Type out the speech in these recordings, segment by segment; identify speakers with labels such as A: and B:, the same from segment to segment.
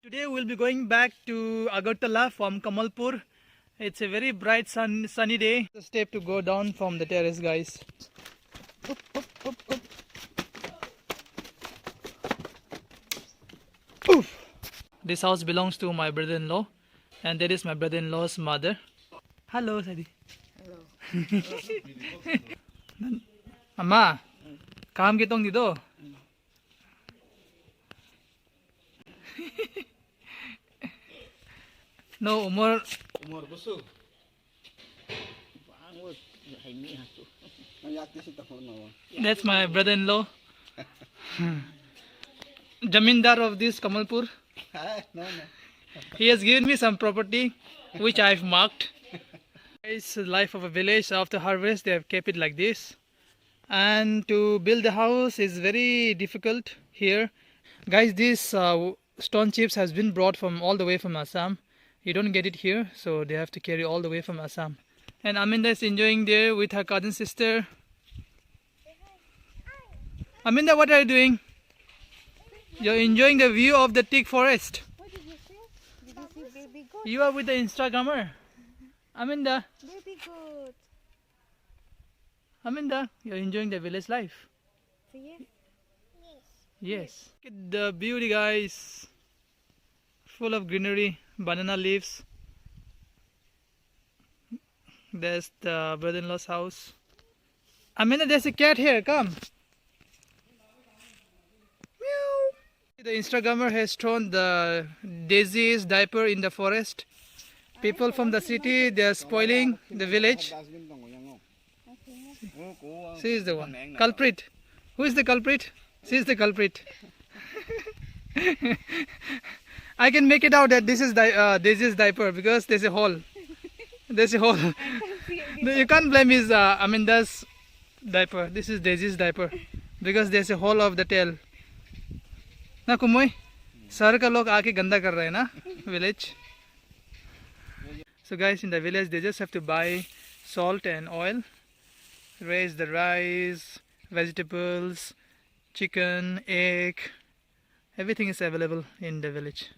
A: Today we'll be going back to Agartala from Kamalpur. It's a very bright sunny day. The step to go down from the terrace, guys. Up, up, up, up. Oof. This house belongs to my brother-in-law, and that is my brother-in-law's mother. Hello, Sadi.
B: Hello.
A: Amma, kam kitong dito. No, umur
C: busog.
B: Pangot. Haimi hato.
C: Nayakti si Tahono.
A: That's my brother-in-law. Jamindar of this Kamalpur.
C: No.
A: He has given me some property which I've marked. It's the life of a village. After harvest they have kept it like this. And to build the house is very difficult here. Guys, this stone chips has been brought from all the way from Assam. You don't get it here, so they have to carry all the way from Assam. And Aminda is enjoying there with her cousin sister. Aminda, what are you doing? You're enjoying the view of the teak forest.
D: What did you say? Did you see baby goat?
A: You are with the Instagrammer. Aminda,
D: Baby goat.
A: Aminda, you're enjoying the village life.
D: For you?
A: Yes. Look at the beauty, guys. Full of greenery, banana leaves. There's the brother-in-law's house. Aminda, there's a cat here. Come. Meow. The Instagrammer has thrown the Daisy's diaper in the forest. People from the city, they are spoiling the village. She is the one. Culprit. Who is the culprit? She is the culprit. I can make it out that this is Daisy's diaper because there's a hole. There's a hole. No, you can't blame his Aminda's diaper. This is Daisy's diaper because there's a hole of the tail. ना कुमोई शहर का लोग आके गंदा कर रहे हैं ना village. So guys, in the village they just have to buy salt and oil, raise the rice, vegetables, chicken, egg, everything is available in the village.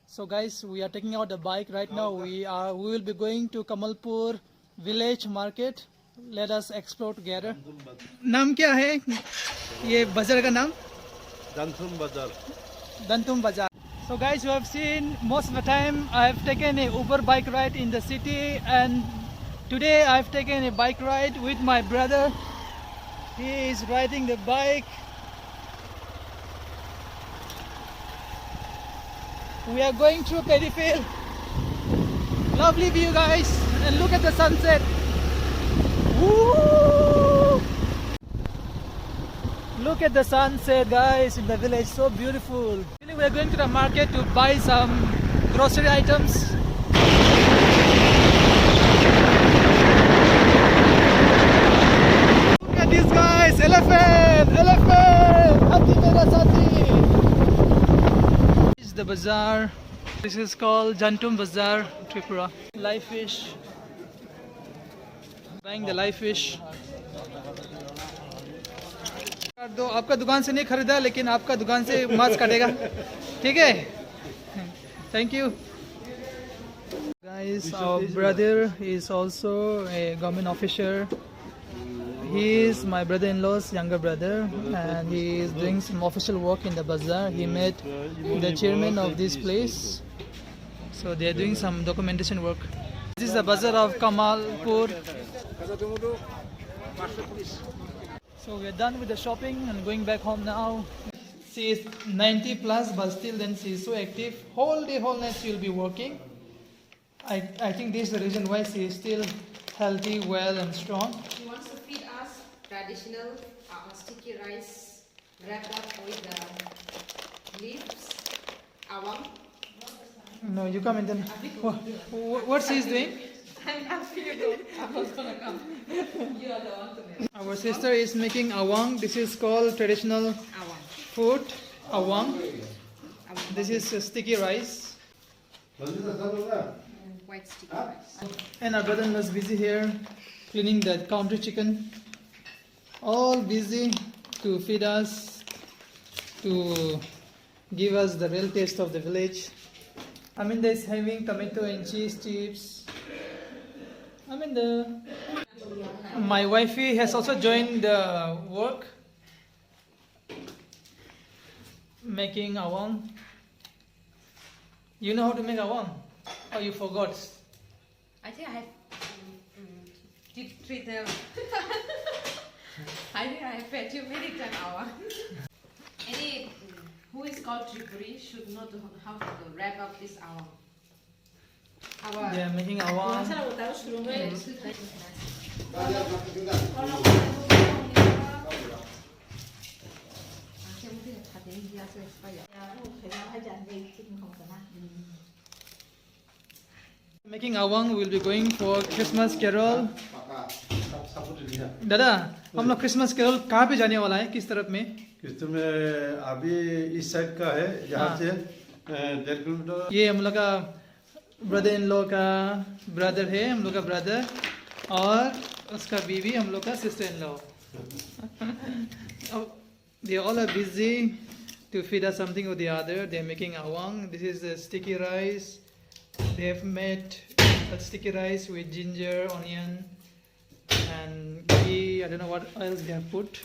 A: So guys, we are taking out the bike right now. We will be going to Kamalpur village market. Let us explore together. नाम क्या है ये बाजार का नाम?
C: Danthum Bazar.
A: Dantum Bazaar. So guys, you have seen most of the time I have taken a Uber bike ride in the city, and today I have taken a bike ride with my brother. He is riding the bike. We are going through Peripheral. Lovely view, guys, and look at the sunset. Woo! Look at the sunset, guys, in the village. So beautiful. We are going to the market to buy some grocery items. Look at this, guys. Elephant! Elephant! Hathi mera sathi! This is the bazaar. This is called Jantum Bazaar, Tripura. Live fish. Buying the live fish. दो आपका दुकान से नहीं खरीदा लेकिन आपका दुकान से मांस काटेगा ठीक है thank you guys, our brother is also a government officer. He is my brother-in-law's younger brother, and he is doing some official work in the bazaar. He met the chairman of this place, so they are doing some documentation work. This is the bazaar of Kamalpur. So we are done with the shopping and going back home now. She is 90 plus, but still then she is so active. Whole day, whole night she will be working. I think this is the reason why she is still healthy, well and strong.
E: He wants to feed us traditional sticky rice wrapped up with the leaves, awang.
A: No, you come and then what she is doing?
E: I'm not you though. I was gonna come. You are the one to make.
A: Our sister is making awang. This is called traditional
E: Awang.
A: food, awang. This is sticky rice.
E: White sticky rice.
A: And our brother was busy here cleaning the country chicken. All busy to feed us, to give us the real taste of the village. Aminda is having tomato and cheese chips. Aminda. My wifey has also joined the work, making awang. You know how to make awang? Oh, you forgot.
E: I think I have treat them. I think I have fed you many times hour. Any who is called Tripuri should know how to wrap up this hour.
A: They are making awang. Making awang, we'll be going for Christmas carol. दादा हम लोग Christmas Carol कहाँ पे जाने वाला है, किस तरफ में?
C: किस्त में अभी इस साइड का है, यहाँ
A: हाँ।
C: से 1.5 किलोमीटर।
A: ये हम लोग का ब्रदर इन लॉ का ब्रदर है, हम लोग का ब्रदर, और उसका बीवी हम लोग का sister in law. They all are busy to feed us something or the other. They are making awang. This is the sticky rice. They have made a sticky rice with ginger, onion, and ghee. I don't know what else they have put.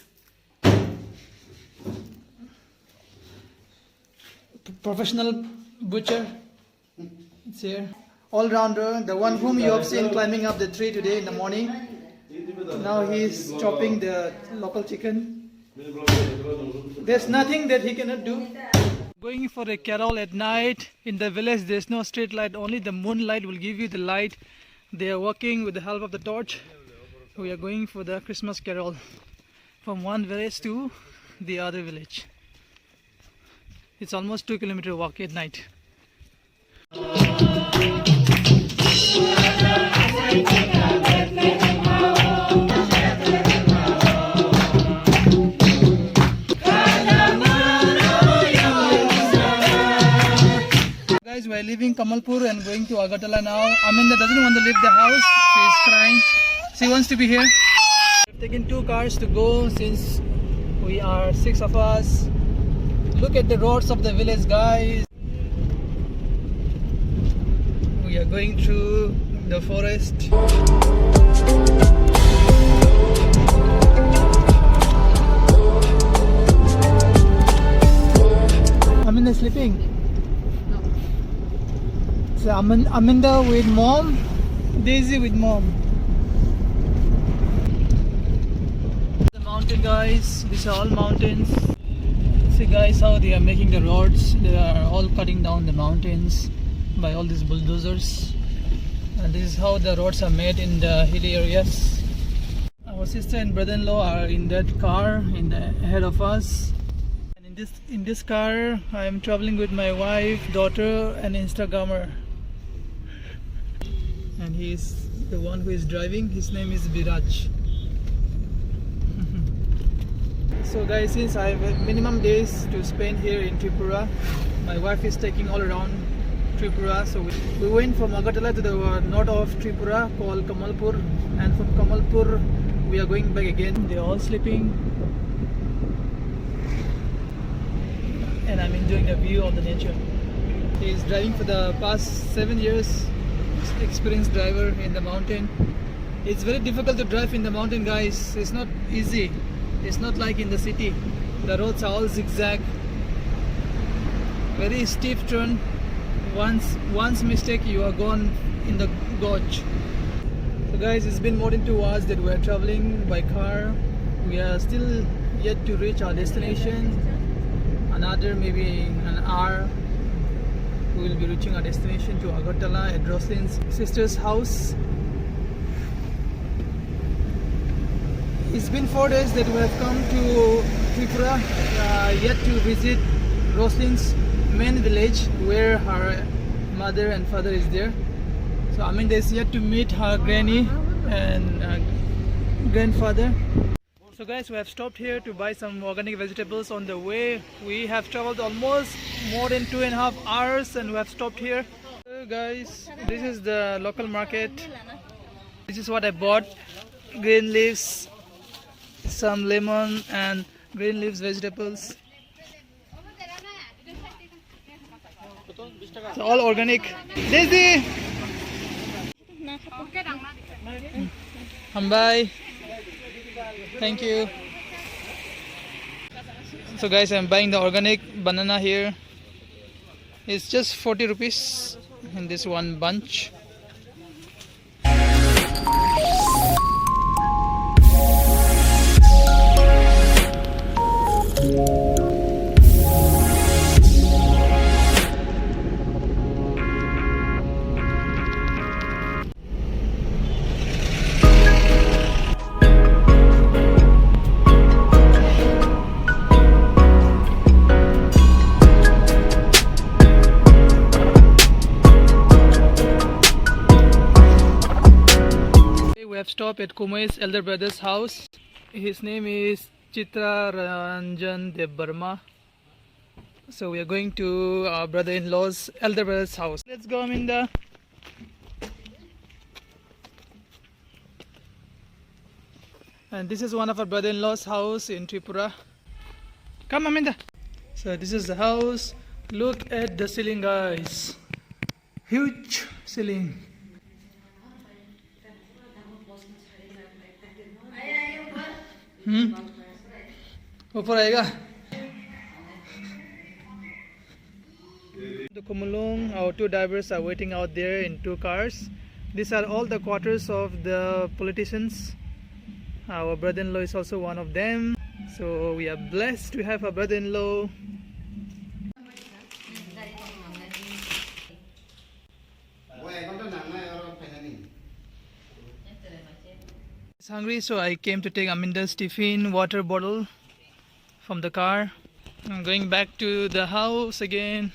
A: Professional butcher. It's here. All rounder, the one whom you have seen climbing up the tree today in the morning. Now he is chopping the local chicken. There's nothing that he cannot do. Going for a carol at night in the village, there's no street light, only the moonlight will give you the light. They are working with the help of the torch. We are going for the Christmas carol from one village to the other village. It's almost 2 kilometer walk at night. Guys, we are leaving Kamalpur and going to Agartala now. Aminda doesn't want to leave the house. She is crying. She wants to be here. We've taken 2 cars to go since we are 6 of us. Look at the roads of the village, guys. We are going through the forest. Aminda is sleeping.
E: No.
A: So Aminda with mom, Daisy with mom. The mountain, guys. These are all mountains. See, guys, how they are making the roads. They are all cutting down the mountains by all these bulldozers. And this is how the roads are made in the hilly areas. Our sister and brother-in-law are in that car in the ahead of us. And in this car, I am traveling with my wife, daughter, and Instagrammer. And he is the one who is driving. His name is Viraj. So guys, since I have minimum days to spend here in Tripura, my wife is taking all around Tripura. So we went from Agartala to the north of Tripura called Kamalpur, and from Kamalpur we are going back again. They're all sleeping and I'm enjoying the view of the nature. He is driving for the past 7 years, experienced driver in the mountain. It's very difficult to drive in the mountain, guys. It's not easy. It's not like in the city. The roads are all zigzag, very steep turn. Once mistake, you are gone in the gorge. So guys, it's been more than 2 hours that we are traveling by car. We are still yet to reach our destination. Another maybe an hour we will be reaching our destination to Agartala at Roslyn's sister's house. It's been 4 days that we have come to Tripura, yet to visit Roslyn's main village where her mother and father is there. So Aminda is yet to meet her granny and grandfather. So guys, we have stopped here to buy some organic vegetables on the way. We have traveled almost more than 2.5 hours and we have stopped here. So guys, this is the local market. This is what I bought: green leaves, some lemon and green leaves vegetables. So all organic. Daisy! Bye. Thank you. So guys, I'm buying the organic banana here. It's just 40 rupees in this one bunch. We have stopped at Kumail's elder brother's house. His name is Chitra Ranjan Dev Burma. So we are going to our brother-in-law's elder brother's house. Let's go, Aminda. And this is one of our brother-in-law's house in Tripura. Come, Aminda. So this is the house. Look at the ceiling, guys. Huge ceiling. ऊपर आएगा. The Kumulung, our two drivers are waiting out there in two cars. These are all the quarters of the politicians. Our brother-in-law is also one of them. So we are blessed to have a brother-in-law. I was hungry, so I came to take Aminda's tiffin water bottle from the car. I'm going back to the house again.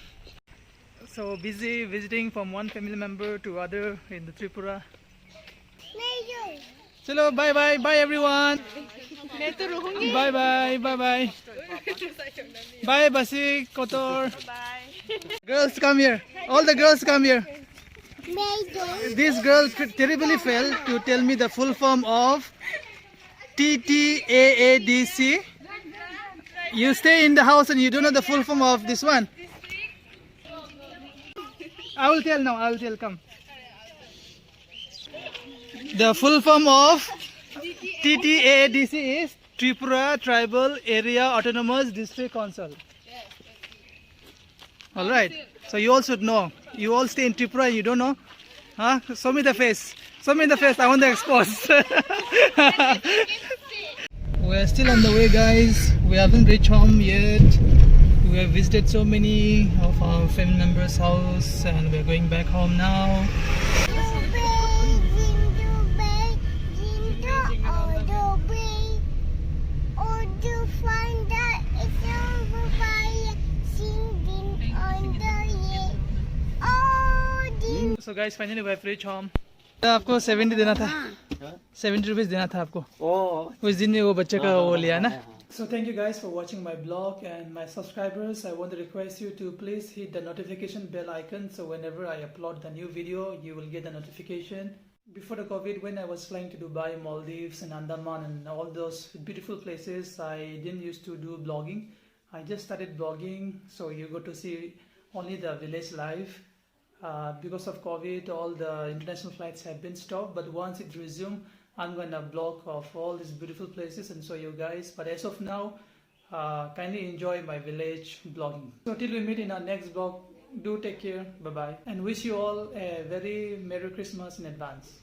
A: So busy visiting from one family member to other in the Tripura. Hello, bye bye, bye everyone. Bye bye, bye bye. Bye Basik, Kotor. Girls come here. All the girls come here. This girl terribly failed to tell me the full form of TTAADC. You stay in the house and you don't know the full form of this one. I will tell now, I will tell, come. The full form of TTAADC is Tripura Tribal Area Autonomous District Council. Alright, so you all should know. You all stay in Tripura and you don't know? Huh? Show me the face. Show me the face, I want to expose. We're still on the way, guys. We haven't reached home yet. We have visited so many of our family members' house and we're going back home now. So guys, finally we have reached home. आपको 70 देना था. 70 rupees देना था आपको. उस दिन में वो बच्चे का वो लिया ना. So thank you guys for watching my blog, and my subscribers, I want to request you to please hit the notification bell icon so whenever I upload the new video you will get the notification. Before the COVID, when I was flying to Dubai, Maldives and Andaman and all those beautiful places, I didn't used to do blogging. I just started blogging, so you got to see only the village life. Because of COVID, all the international flights have been stopped, but once it resumes, I'm going to blog of all these beautiful places and show you guys. But as of now, kindly enjoy my village blogging. So till we meet in our next vlog, do take care, bye bye, and wish you all a very Merry Christmas in advance.